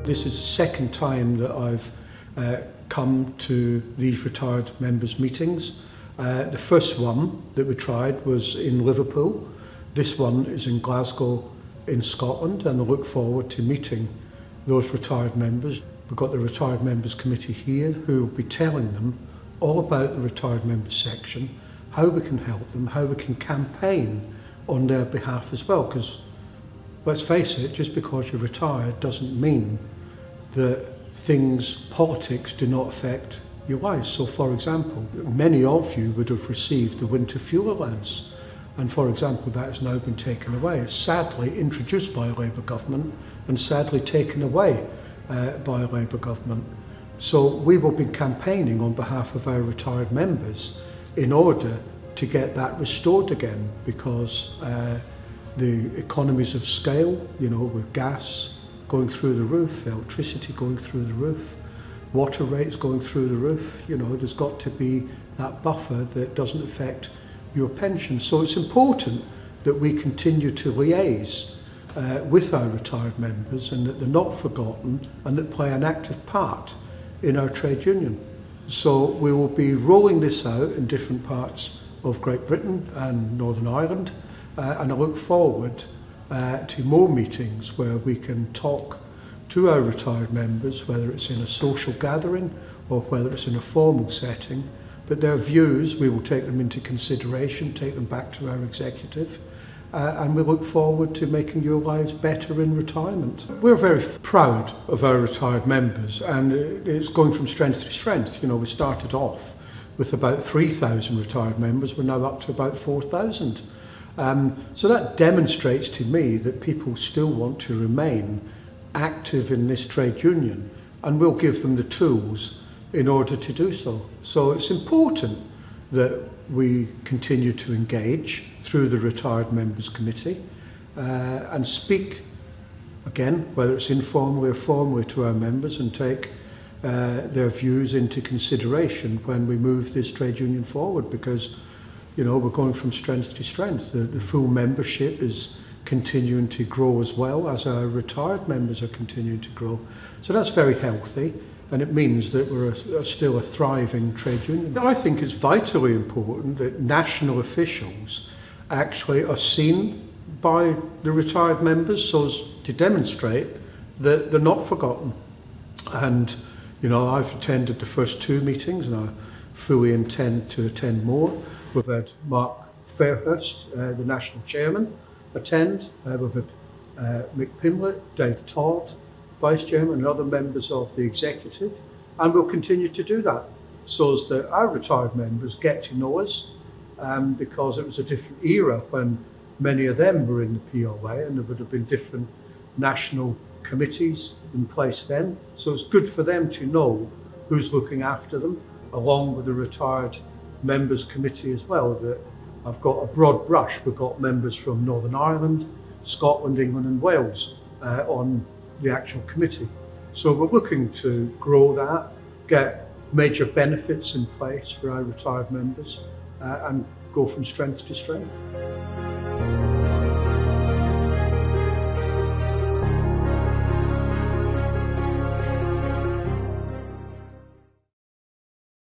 This is the second time that I've come to these retired members' meetings. The first one that we tried was in Liverpool. This one is in Glasgow in Scotland, and I look forward to meeting those retired members. We've got the Retired Members Committee here who will be telling them all about the Retired Members section, how we can help them, how we can campaign on their behalf as well, because let's face it, just because you're retired doesn't mean that politics do not affect your lives. So for example, many of you would have received the winter fuel allowance, and for example that has now been taken away. It's sadly introduced by a Labour government and sadly taken away by a Labour government. So we will be campaigning on behalf of our retired members in order to get that restored again, because the economies of scale, with gas going through the roof, electricity going through the roof, water rates going through the roof, there's got to be that buffer that doesn't affect your pension. So it's important that we continue to liaise with our retired members, and that they're not forgotten and that play an active part in our trade union. So we will be rolling this out in different parts of Great Britain and Northern Ireland, and I look forward to more meetings where we can talk to our retired members, whether it's in a social gathering or whether it's in a formal setting. But their views, we will take them into consideration, take them back to our executive, and we look forward to making your lives better in retirement. We're very proud of our retired members, and it's going from strength to strength. We started off with about 3,000 retired members, we're now up to about 4,000. So that demonstrates to me that people still want to remain active in this trade union, and we'll give them the tools in order to do so. So it's important that we continue to engage through the Retired Members Committee and speak, again, whether it's informally or formally, to our members, and take their views into consideration when we move this trade union forward, because we're going from strength to strength. The full membership is continuing to grow as well as our retired members are continuing to grow. So that's very healthy, and it means that we're still a thriving trade union. I think it's vitally important that national officials actually are seen by the retired members so as to demonstrate that they're not forgotten. And I've attended the first two meetings, and I fully intend to attend more. We've had Mark Fairhurst, the national chairman, attend. We've had Mick Pimlett, Dave Todd, vice chairman, and other members of the executive, and we'll continue to do that so as that our retired members get to know us, because it was a different era when many of them were in the POA, and there would have been different national committees in place then. So it's good for them to know who's looking after them, along with the Retired Members Committee as well. That I've got a broad brush. We've got members from Northern Ireland, Scotland, England and Wales on the actual committee. So we're looking to grow that, get major benefits in place for our retired members, and go from strength to strength.